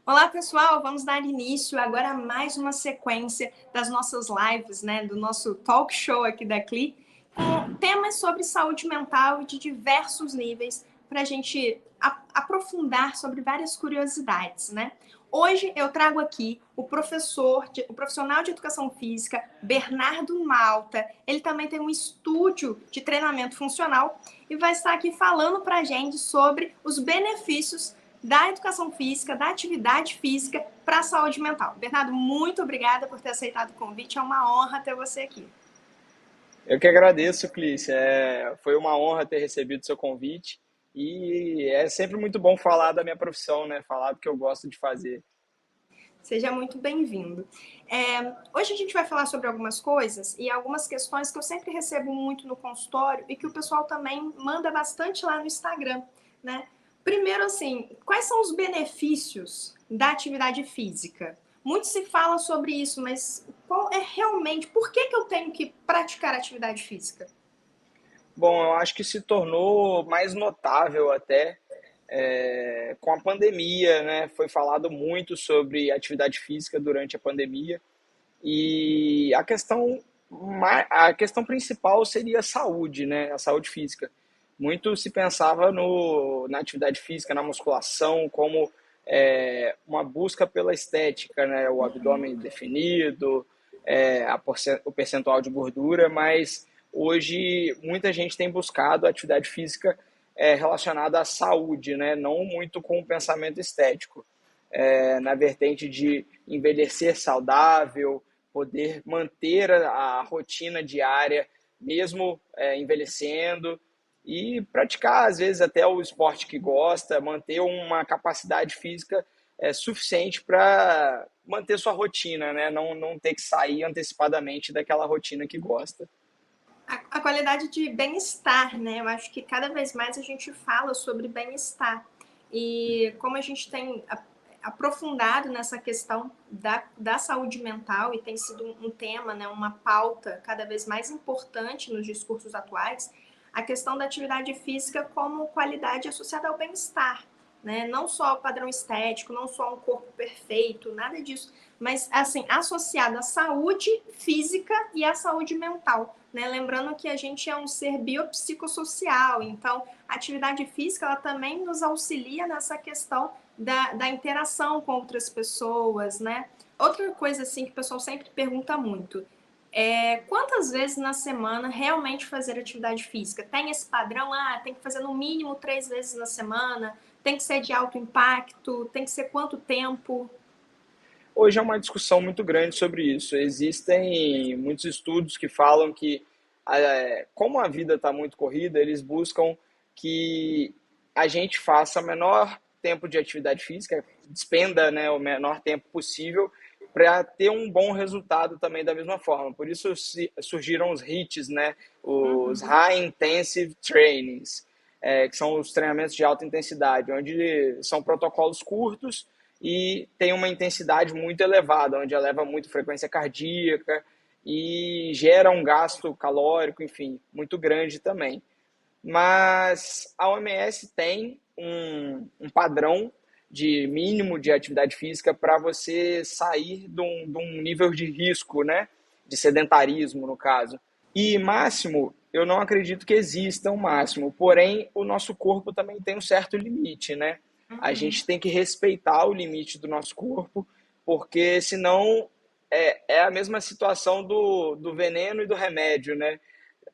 Olá, pessoal! Vamos dar início agora a mais uma sequência das nossas lives, né? Do nosso talk show aqui da CLI, com temas sobre saúde mental e de diversos níveis, para a gente aprofundar sobre várias curiosidades, né? Hoje eu trago aqui o profissional de educação física, Bernardo Malta. Ele também tem um estúdio de treinamento funcional e vai estar aqui falando para a gente sobre os benefícios da educação física, da atividade física para a saúde mental. Bernardo, muito obrigada por ter aceitado o convite. É uma honra ter você aqui. Eu que agradeço, Clícia. Foi uma honra ter recebido seu convite e é sempre muito bom falar da minha profissão, né? Falar do que eu gosto de fazer. Seja muito bem-vindo. Hoje a gente vai falar sobre algumas coisas e algumas questões que eu sempre recebo muito no consultório e que o pessoal também manda bastante lá no Instagram, né? Primeiro, assim, quais são os benefícios da atividade física? Muito se fala sobre isso, mas qual é realmente, por que eu tenho que praticar atividade física? Bom, eu acho que se tornou mais notável até com a pandemia, né? Foi falado muito sobre atividade física durante a pandemia e a questão principal seria a saúde, né? A saúde física. Muito se pensava na atividade física, na musculação, como uma busca pela estética, né? O abdômen definido, o percentual de gordura, mas hoje muita gente tem buscado a atividade física relacionada à saúde, né? Não muito com o pensamento estético. Na vertente de envelhecer saudável, poder manter a rotina diária, mesmo envelhecendo, e praticar, às vezes, até o esporte que gosta, manter uma capacidade física suficiente para manter sua rotina, né? Não ter que sair antecipadamente daquela rotina que gosta. A qualidade de bem-estar, né? Eu acho que cada vez mais a gente fala sobre bem-estar. E como a gente tem aprofundado nessa questão da saúde mental e tem sido um tema, né, uma pauta cada vez mais importante nos discursos atuais, a questão da atividade física como qualidade associada ao bem-estar, né? Não só ao padrão estético, não só a um corpo perfeito, nada disso, mas assim, associada à saúde física e à saúde mental, né? Lembrando que a gente é um ser biopsicossocial, então a atividade física ela também nos auxilia nessa questão da interação com outras pessoas, né? Outra coisa assim que o pessoal sempre pergunta muito quantas vezes na semana realmente fazer atividade física? Tem esse padrão? Tem que fazer no mínimo 3 vezes na semana, tem que ser de alto impacto, tem que ser quanto tempo? Hoje é uma discussão muito grande sobre isso. Existem muitos estudos que falam que, como a vida está muito corrida, eles buscam que a gente faça o menor tempo de atividade física, despenda, né, o menor tempo possível para ter um bom resultado também da mesma forma. Por isso surgiram os HIITs, né, os High Intensive Trainings, que são os treinamentos de alta intensidade, onde são protocolos curtos e tem uma intensidade muito elevada, onde eleva muito a frequência cardíaca e gera um gasto calórico, enfim, muito grande também. Mas a OMS tem um padrão de mínimo de atividade física para você sair de um nível de risco, né? De sedentarismo, no caso. E máximo, eu não acredito que exista um máximo, porém, o nosso corpo também tem um certo limite, né? A gente tem que respeitar o limite do nosso corpo, porque senão é a mesma situação do veneno e do remédio, né?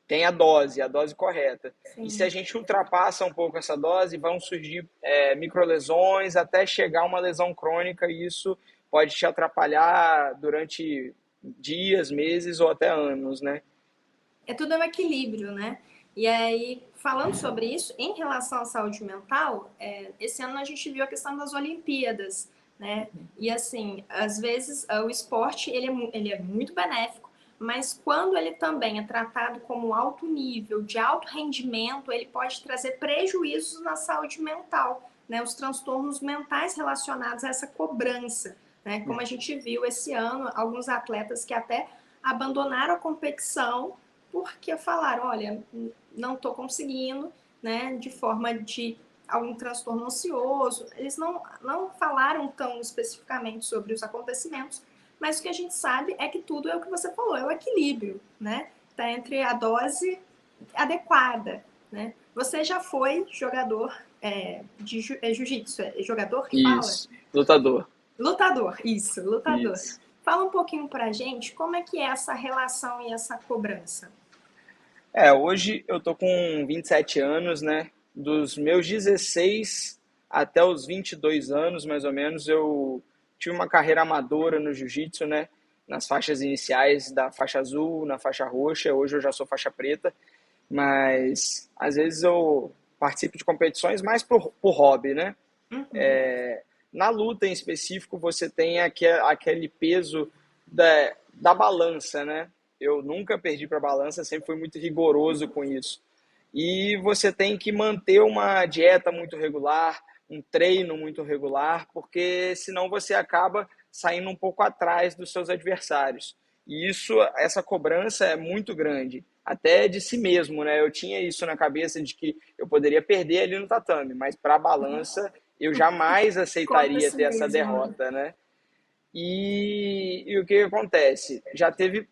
Tem a dose correta. E se a Sim. gente ultrapassa um pouco essa dose, vão surgir microlesões até chegar a uma lesão crônica, e isso pode te atrapalhar durante dias, meses ou até anos, né? Tudo um equilíbrio, né? E aí, falando sobre isso, em relação à saúde mental, esse ano a gente viu a questão das Olimpíadas, né? E assim, às vezes o esporte ele é muito benéfico, mas quando ele também é tratado como alto nível, de alto rendimento, ele pode trazer prejuízos na saúde mental, né? Os transtornos mentais relacionados a essa cobrança, né? Como a gente viu esse ano, alguns atletas que até abandonaram a competição porque falaram, olha, não estou conseguindo, né, de forma de algum transtorno ansioso. Eles não falaram tão especificamente sobre os acontecimentos, mas o que a gente sabe é que tudo é o que você falou, é o equilíbrio, né? Tá entre a dose adequada, né? Você já foi jogador de jiu-jitsu, é jogador que fala? Isso, lutador. Lutador, isso, lutador. Isso. Fala um pouquinho pra gente como é que é essa relação e essa cobrança. Hoje eu tô com 27 anos, né? Dos meus 16 até os 22 anos, mais ou menos, eu tive uma carreira amadora no jiu-jitsu, né? Nas faixas iniciais da faixa azul, na faixa roxa. Hoje eu já sou faixa preta, mas às vezes eu participo de competições mais por hobby, né? Uhum. Na luta em específico, você tem aquele peso da balança, né? Eu nunca perdi para a balança, sempre fui muito rigoroso com isso. E você tem que manter uma dieta muito regular, um treino muito regular, porque senão você acaba saindo um pouco atrás dos seus adversários. E essa cobrança é muito grande, até de si mesmo, né? Eu tinha isso na cabeça de que eu poderia perder ali no tatame, mas para a balança eu jamais Contra aceitaria si ter essa mesmo, né? derrota, né? E o que acontece? Já teve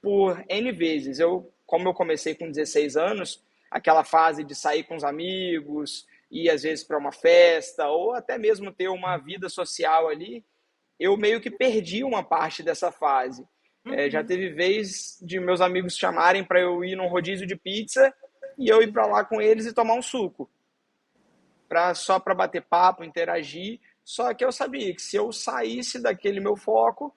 por N vezes. Como eu comecei com 16 anos, aquela fase de sair com os amigos, ir às vezes para uma festa, ou até mesmo ter uma vida social ali, eu meio que perdi uma parte dessa fase. Já Uhum. teve vez de meus amigos chamarem para eu ir num rodízio de pizza e eu ir para lá com eles e tomar um suco, só para bater papo, interagir. Só que eu sabia que se eu saísse daquele meu foco,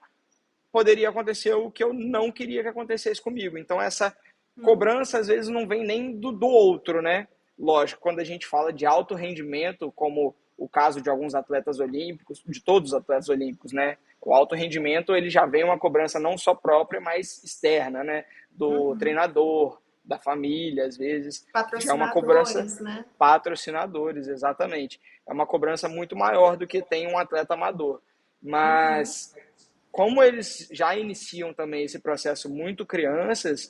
poderia acontecer o que eu não queria que acontecesse comigo. Então, essa cobrança, às vezes, não vem nem do outro, né? Lógico, quando a gente fala de alto rendimento, como o caso de alguns atletas olímpicos, de todos os atletas olímpicos, né? O alto rendimento, ele já vem uma cobrança não só própria, mas externa, né? Do Uhum. treinador, da família, às vezes. Já é uma cobrança Patrocinadores, né? patrocinadores, exatamente. É uma cobrança muito maior do que tem um atleta amador. Uhum. Mas como eles já iniciam também esse processo muito crianças,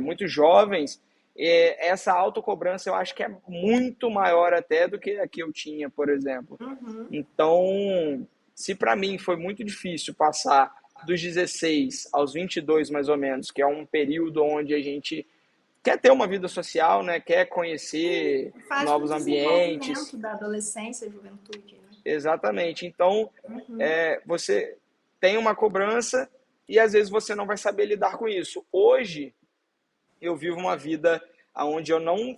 muito jovens, essa autocobrança eu acho que é muito maior até do que a que eu tinha, por exemplo. Uhum. Então, se para mim foi muito difícil passar dos 16 aos 22 mais ou menos, que é um período onde a gente quer ter uma vida social, né, quer Sim, conhecer fase do novos desenvolvimento ambientes, da adolescência e juventude, né? exatamente. Então, Uhum. você tem uma cobrança e às vezes você não vai saber lidar com isso. Hoje, eu vivo uma vida onde eu não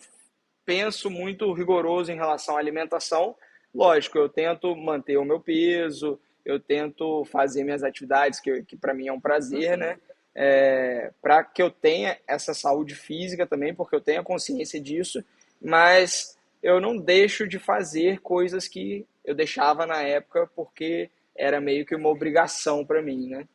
penso muito rigoroso em relação à alimentação. Lógico, eu tento manter o meu peso, eu tento fazer minhas atividades, que para mim é um prazer, né? Para que eu tenha essa saúde física também, porque eu tenho a consciência disso, mas eu não deixo de fazer coisas que eu deixava na época porque era meio que uma obrigação para mim, né?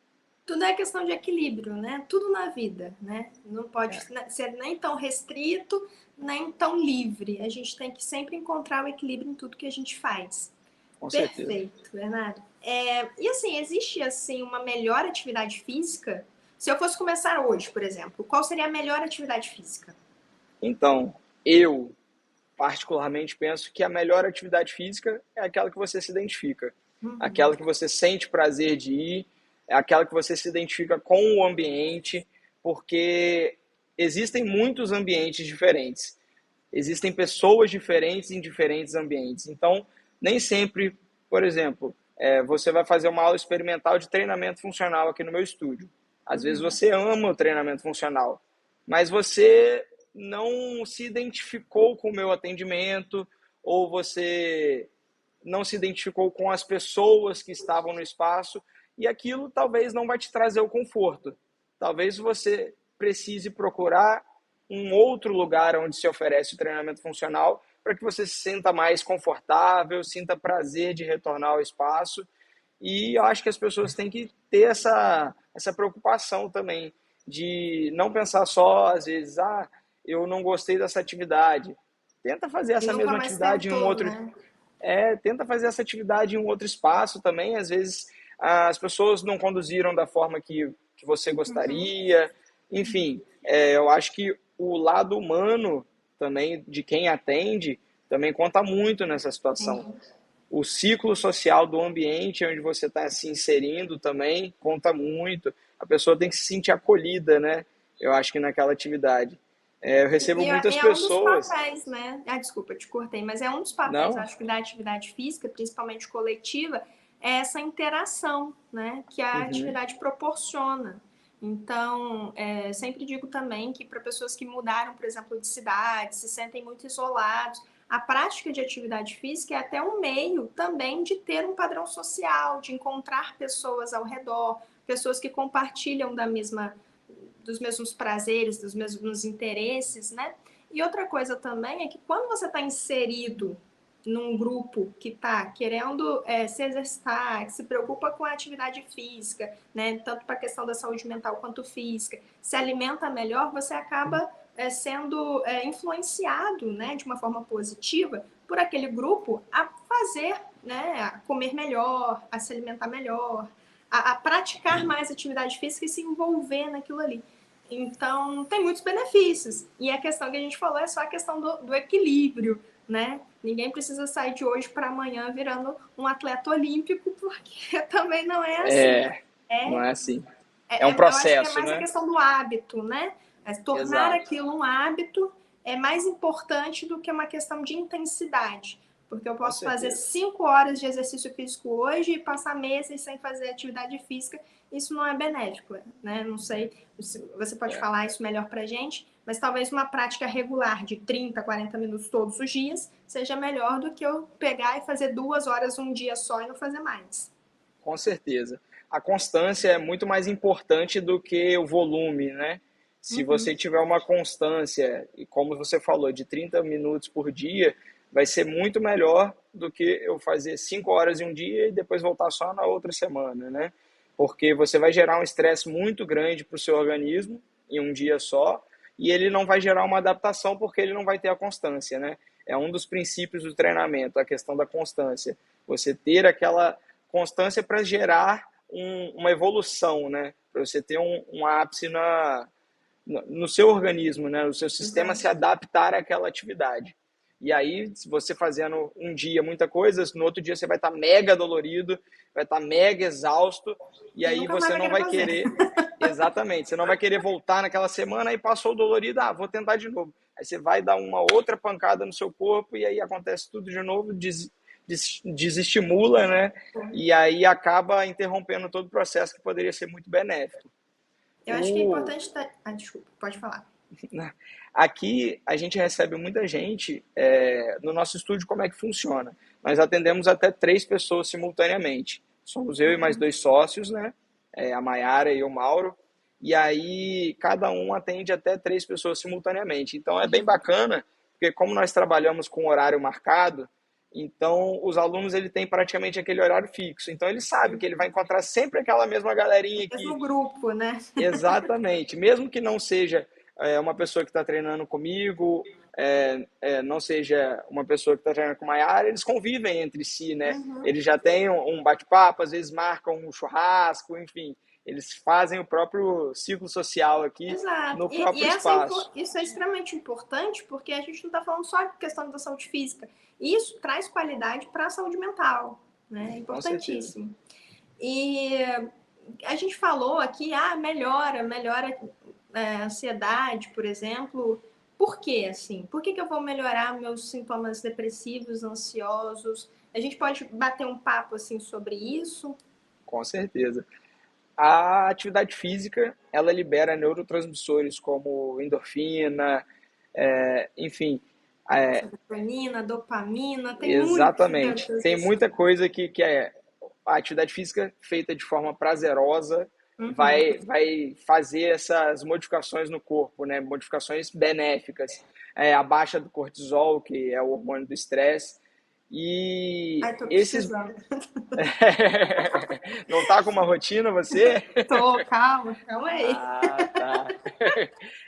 Tudo é questão de equilíbrio, né? Tudo na vida, né? Não pode ser nem tão restrito, nem tão livre. A gente tem que sempre encontrar o equilíbrio em tudo que a gente faz. Com certeza. Perfeito, Bernardo. E assim, existe assim uma melhor atividade física? Se eu fosse começar hoje, por exemplo, qual seria a melhor atividade física? Então, eu particularmente penso que a melhor atividade física é aquela que você se identifica, Uhum. aquela que você sente prazer de ir, é aquela que você se identifica com o ambiente, porque existem muitos ambientes diferentes, existem pessoas diferentes em diferentes ambientes. Então, nem sempre, por exemplo, você vai fazer uma aula experimental de treinamento funcional aqui no meu estúdio. Às vezes Uhum. você ama o treinamento funcional, mas você não se identificou com o meu atendimento, ou você não se identificou com as pessoas que estavam no espaço, e aquilo talvez não vai te trazer o conforto. Talvez você precise procurar um outro lugar onde se oferece o treinamento funcional para que você se sinta mais confortável, sinta prazer de retornar ao espaço. E eu acho que as pessoas têm que ter essa preocupação também, de não pensar só, às vezes, eu não gostei dessa atividade. Tenta fazer E essa nunca mesma mais atividade em um tentou, outro. né? Tenta fazer essa atividade em um outro espaço também. Às vezes as pessoas não conduziram da forma que você Uhum. gostaria. Enfim, eu acho que o lado humano também de quem atende também conta muito nessa situação. Sim. O ciclo social do ambiente onde você está se inserindo também conta muito. A pessoa tem que se sentir acolhida, né? Eu acho que naquela atividade. Eu recebo E muitas é um dos pessoas. papéis, né? Ah, desculpa, te cortei, mas é um dos papéis, Não? acho que da atividade física, principalmente coletiva, é essa interação, né? Que a Uhum. atividade proporciona. Então, sempre digo também que para pessoas que mudaram, por exemplo, de cidade, se sentem muito isolados, a prática de atividade física é até um meio também de ter um padrão social, de encontrar pessoas ao redor, pessoas que compartilham dos mesmos prazeres, dos mesmos interesses, né? E outra coisa também é que quando você está inserido num grupo que está querendo se exercitar, que se preocupa com a atividade física, né, tanto para a questão da saúde mental quanto física, se alimenta melhor, você acaba sendo influenciado, né, de uma forma positiva por aquele grupo a fazer, né, a comer melhor, a se alimentar melhor, a praticar mais atividade física e se envolver naquilo ali. Então, tem muitos benefícios. E a questão que a gente falou é só a questão do equilíbrio, né? Ninguém precisa sair de hoje para amanhã virando um atleta olímpico, porque também não é assim. É, não É, é assim. É um eu acho que é processo, mais a né? questão do hábito, né? Tornar Exato. aquilo um hábito é mais importante do que uma questão de intensidade. Porque eu Com posso fazer certeza. 5 horas de exercício físico hoje e passar meses sem fazer atividade física. Isso não é benéfico, né? Não sei se você pode É. falar isso melhor pra gente, mas talvez uma prática regular de 30, 40 minutos todos os dias seja melhor do que eu pegar e fazer 2 horas um dia só e não fazer mais. Com certeza. A constância é muito mais importante do que o volume, né? Se Uhum. você tiver uma constância, e como você falou, de 30 minutos por dia, vai ser muito melhor do que eu fazer 5 horas em um dia e depois voltar só na outra semana, né? Porque você vai gerar um estresse muito grande para o seu organismo em um dia só e ele não vai gerar uma adaptação porque ele não vai ter a constância, né? É um dos princípios do treinamento, a questão da constância. Você ter aquela constância para gerar uma evolução, né? Para você ter um ápice no seu organismo, né? No seu sistema se Exato. adaptar àquela atividade. E aí, se você fazendo um dia muita coisa, no outro dia você vai estar mega dolorido, vai estar mega exausto, e E aí nunca mais você vai não querer vai fazer. querer, exatamente, você não vai querer voltar naquela semana e passou dolorido, vou tentar de novo. Aí você vai dar uma outra pancada no seu corpo e aí acontece tudo de novo, desestimula, né? E aí acaba interrompendo todo o processo que poderia ser muito benéfico. Eu acho que é O, importante. Desculpa, pode falar. Aqui a gente recebe muita gente no nosso estúdio. Como é que funciona? Nós atendemos até 3 pessoas simultaneamente. Somos eu e mais 2 sócios, né? A Maiara e o Mauro. E aí cada um atende até 3 pessoas simultaneamente. Então é bem bacana, porque como nós trabalhamos com horário marcado, então os alunos ele tem praticamente aquele horário fixo. Então ele sabe que ele vai encontrar sempre aquela mesma galerinha que Mesmo grupo, né? exatamente. Mesmo que não seja uma pessoa que está treinando comigo, não seja uma pessoa que está treinando com uma área, eles convivem entre si, né? Uhum. Eles já têm um bate-papo, às vezes marcam um churrasco, enfim. Eles fazem o próprio ciclo social aqui Exato. no próprio espaço. Isso é extremamente importante porque a gente não está falando só de questão da saúde física. Isso traz qualidade para a saúde mental, né? É Com certeza. importantíssimo. E a gente falou aqui, melhora a ansiedade, por exemplo. Por quê, assim? Por que eu vou melhorar meus sintomas depressivos, ansiosos? A gente pode bater um papo, assim, sobre isso? Com certeza. A atividade física, ela libera neurotransmissores como endorfina, enfim, Serotonina, dopamina, tem exatamente. Tem muitas. muita coisa que a atividade física feita de forma prazerosa Uhum. vai fazer essas modificações no corpo, né? Modificações benéficas. A baixa do cortisol, que é o hormônio do estresse. E Ai, tô esses. precisando. Não tá com uma rotina você? Tô, calma aí. Ah, tá.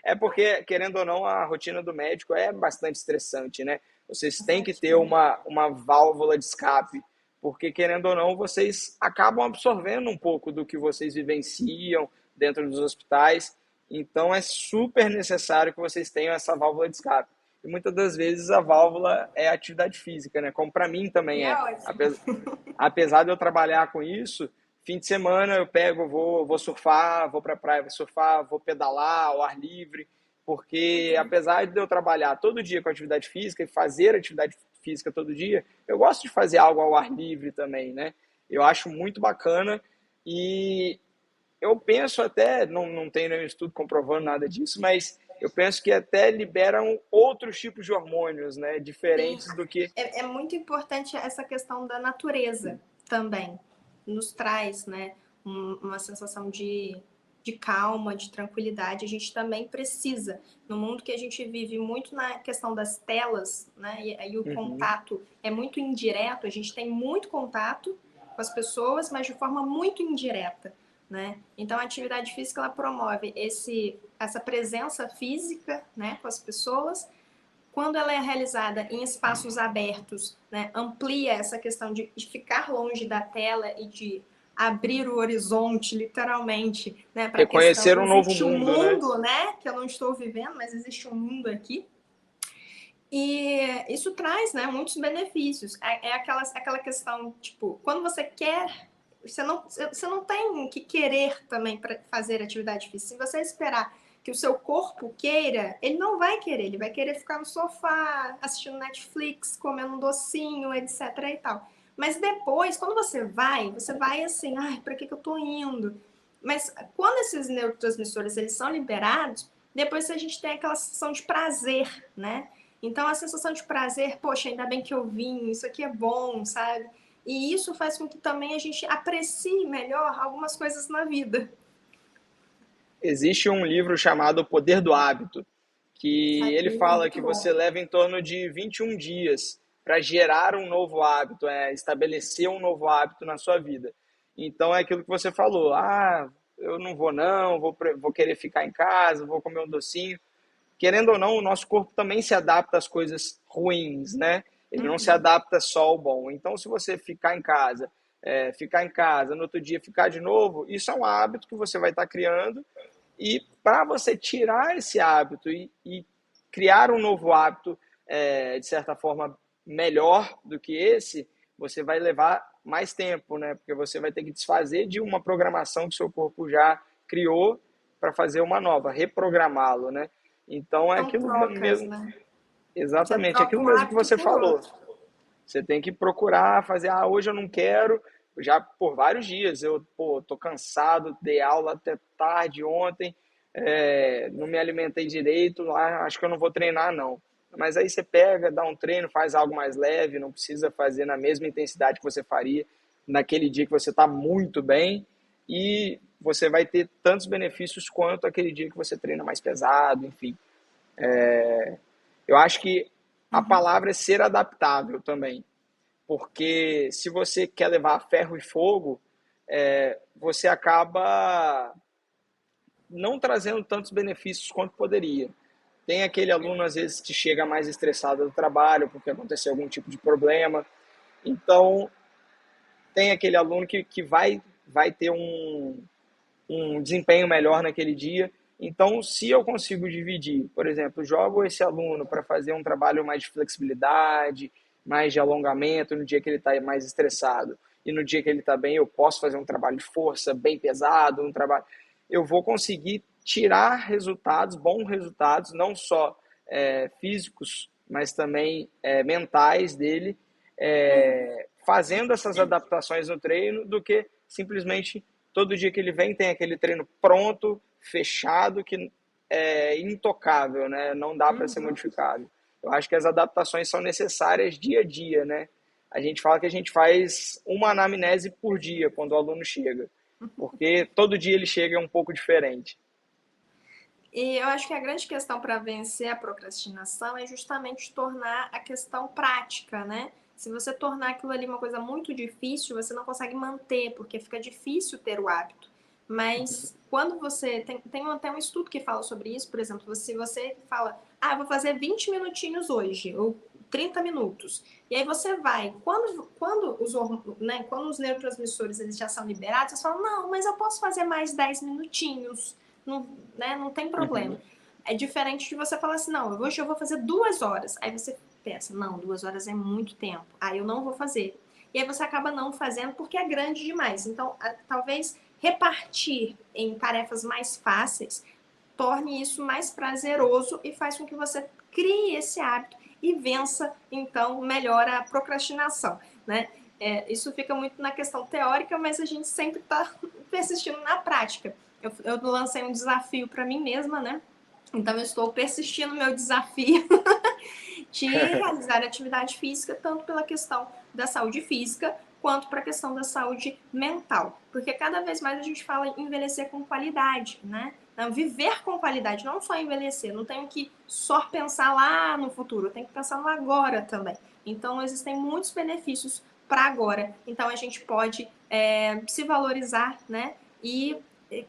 É porque, querendo ou não, a rotina do médico é bastante estressante, né? Vocês têm que ter Cansativo. uma válvula de escape, porque, querendo ou não, vocês acabam absorvendo um pouco do que vocês vivenciam dentro dos hospitais. Então, é super necessário que vocês tenham essa válvula de escape. e muitas das vezes a válvula é a atividade física, né? Como para mim E também é é. ótimo. Apesar de eu trabalhar com isso, fim de semana eu pego, vou surfar, vou para a praia, vou surfar, vou pedalar ao ar livre, porque apesar de eu trabalhar todo dia com atividade física e fazer atividade física todo dia, eu gosto de fazer algo ao ar livre também, né? Eu acho muito bacana e eu penso até, não tem nenhum estudo comprovando nada disso, mas eu penso que até liberam outros tipos de hormônios, né? Sim, Diferentes do que... é muito importante essa questão da natureza também. Nos traz, né, uma sensação de calma, de tranquilidade. A gente também precisa, no mundo que a gente vive muito na questão das telas, né, e aí o Uhum. contato é muito indireto, a gente tem muito contato com as pessoas, mas de forma muito indireta. Né? Então, a atividade física ela promove essa presença física, né, com as pessoas. Quando ela é realizada em espaços abertos, né, amplia essa questão de ficar longe da tela e de abrir o horizonte, literalmente, né, para a questão, Reconhecer um novo existe um mundo, né? mundo, né, que eu não estou vivendo, mas existe um mundo aqui. E isso traz, né, muitos benefícios. É aquela questão, tipo, quando você quer, você não tem que querer também para fazer atividade física. Se você esperar que o seu corpo queira, ele não vai querer, ele vai querer ficar no sofá, assistindo Netflix, comendo um docinho, etc e tal. Mas depois, quando você vai assim, ai, para que eu tô indo? Mas quando esses neurotransmissores eles são liberados, depois a gente tem aquela sensação de prazer, né? Então, a sensação de prazer, poxa, ainda bem que eu vim, isso aqui é bom, sabe? E isso faz com que também a gente aprecie melhor algumas coisas na vida. Existe um livro chamado O Poder do Hábito, que ele Aquele é fala muito que bom. você leva em torno de 21 dias para gerar um novo hábito, estabelecer um novo hábito na sua vida. Então é aquilo que você falou, eu não vou não, vou querer ficar em casa, vou comer um docinho. Querendo ou não, o nosso corpo também se adapta às coisas ruins, né? Ele não se adapta só ao bom. Então, se você ficar em casa, no outro dia ficar de novo, isso é um hábito que você vai estar criando. E para você tirar esse hábito e criar um novo hábito, de certa forma, melhor do que esse, você vai levar mais tempo, né? Porque você vai ter que desfazer de uma programação que seu corpo já criou para fazer uma nova, reprogramá-lo, né? Então é São aquilo trocas, mesmo, né? Você exatamente, troca aquilo um mesmo que hábito você por falou. outro. Você tem que procurar fazer, hoje eu não quero, já por vários dias, tô cansado, dei aula até tarde ontem, não me alimentei direito, acho que eu não vou treinar não. Mas aí você pega, dá um treino, faz algo mais leve, não precisa fazer na mesma intensidade que você faria naquele dia que você está muito bem e você vai ter tantos benefícios quanto aquele dia que você treina mais pesado, enfim. Eu acho que a palavra é ser adaptável também, porque se você quer levar ferro e fogo, você acaba não trazendo tantos benefícios quanto poderia. Tem aquele aluno, às vezes, que chega mais estressado do trabalho porque aconteceu algum tipo de problema. Então, tem aquele aluno que vai ter um desempenho melhor naquele dia. Então, se eu consigo dividir, por exemplo, jogo esse aluno para fazer um trabalho mais de flexibilidade, mais de alongamento no dia que ele está mais estressado, e no dia que ele está bem, eu posso fazer um trabalho de força bem pesado, eu vou conseguir tirar resultados, bons resultados, não só físicos, mas também mentais dele, fazendo essas adaptações no treino, do que simplesmente todo dia que ele vem tem aquele treino pronto, fechado, que é intocável, né? Não dá para ser modificado. Eu acho que as adaptações são necessárias dia a dia, né? A gente fala que a gente faz uma anamnese por dia quando o aluno chega, porque todo dia ele chega um pouco diferente. E eu acho que a grande questão para vencer a procrastinação é justamente tornar a questão prática, né? Se você tornar aquilo ali uma coisa muito difícil, você não consegue manter, porque fica difícil ter o hábito. Mas quando você. Tem até um estudo que fala sobre isso, por exemplo, se você fala, vou fazer 20 minutinhos hoje, ou 30 minutos. E aí você vai. Quando os neurotransmissores eles já são liberados, você fala, não, mas eu posso fazer mais 10 minutinhos. Não, né, não tem problema. Uhum. É diferente de você falar assim, não, hoje eu vou fazer 2 horas. Aí você pensa, não, 2 horas é muito tempo. Aí eu não vou fazer. E aí você acaba não fazendo porque é grande demais. Então, talvez repartir em tarefas mais fáceis torne isso mais prazeroso e faz com que você crie esse hábito e vença, então, melhor a procrastinação, né? Isso fica muito na questão teórica, mas a gente sempre está persistindo na prática. Eu lancei um desafio para mim mesma, né? Então, eu estou persistindo no meu desafio de realizar atividade física, tanto pela questão da saúde física, quanto para a questão da saúde mental. Porque cada vez mais a gente fala em envelhecer com qualidade, né? Não, viver com qualidade, não só envelhecer. Não tenho que só pensar lá no futuro, eu tenho que pensar no agora também. Então, existem muitos benefícios para agora. Então, a gente pode se valorizar, né? E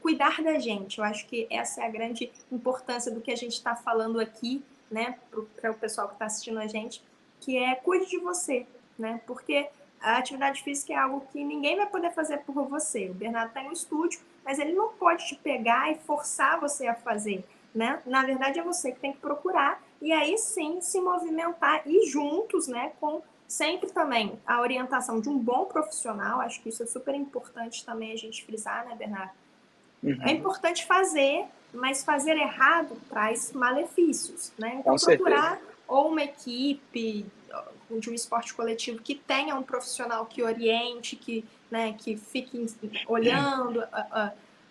cuidar da gente. Eu acho que essa é a grande importância do que a gente está falando aqui, né, para o pessoal que está assistindo a gente, que é cuide de você, né? Porque a atividade física é algo que ninguém vai poder fazer por você. O Bernardo tem um estúdio, mas ele não pode te pegar e forçar você a fazer, né? Na verdade, é você que tem que procurar e aí sim se movimentar e juntos, né, com sempre também a orientação de um bom profissional. Acho que isso é super importante também a gente frisar, né, Bernardo? É Uhum, importante fazer, mas fazer errado traz malefícios, né? com Então, certeza. procurar ou uma equipe de um esporte coletivo que tenha um profissional que oriente, que fique olhando,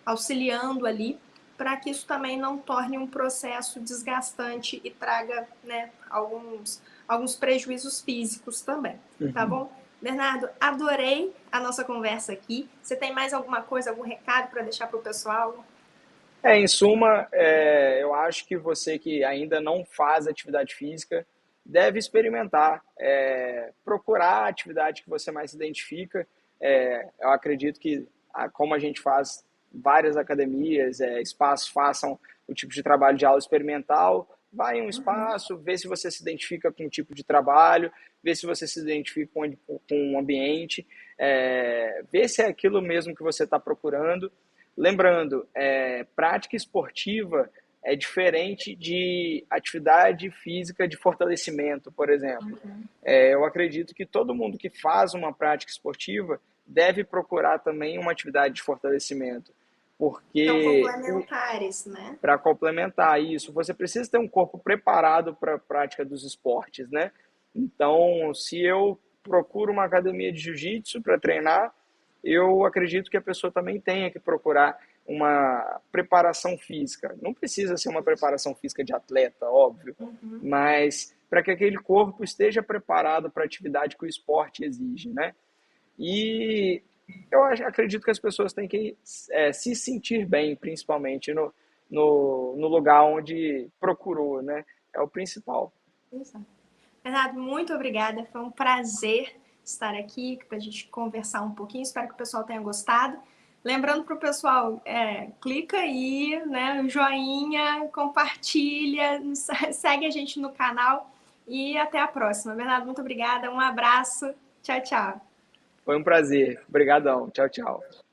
auxiliando ali, para que isso também não torne um processo desgastante e traga, né, alguns prejuízos físicos também, tá Uhum. bom? Bernardo, adorei a nossa conversa aqui. Você tem mais alguma coisa, algum recado para deixar para o pessoal? Em suma, eu acho que você que ainda não faz atividade física deve experimentar, procurar a atividade que você mais se identifica. Eu acredito que, como a gente faz várias academias, espaços façam o tipo de trabalho de aula experimental, vai em um Uhum. espaço, vê se você se identifica com o tipo de trabalho, vê se você se identifica com o ambiente, vê se é aquilo mesmo que você está procurando. Lembrando, prática esportiva é diferente de atividade física de fortalecimento, por exemplo. Eu acredito que todo mundo que faz uma prática esportiva deve procurar também uma atividade de fortalecimento, São porque complementares, né? para complementar isso, você precisa ter um corpo preparado para a prática dos esportes, né? Então, se eu procuro uma academia de jiu-jitsu para treinar, eu acredito que a pessoa também tenha que procurar uma preparação física. Não precisa ser uma preparação física de atleta, óbvio, Uhum. mas para que aquele corpo esteja preparado para a atividade que o esporte exige, né? E acredito que as pessoas têm que se sentir bem, principalmente no lugar onde procurou, né? É o principal. Exato. Bernardo, muito obrigada. Foi um prazer estar aqui para a gente conversar um pouquinho. Espero que o pessoal tenha gostado. Lembrando para o pessoal, clica aí, né, no joinha, compartilha, segue a gente no canal e até a próxima. Bernardo, muito obrigada. Um abraço. Tchau, tchau. Foi um prazer. Obrigadão. Tchau, tchau.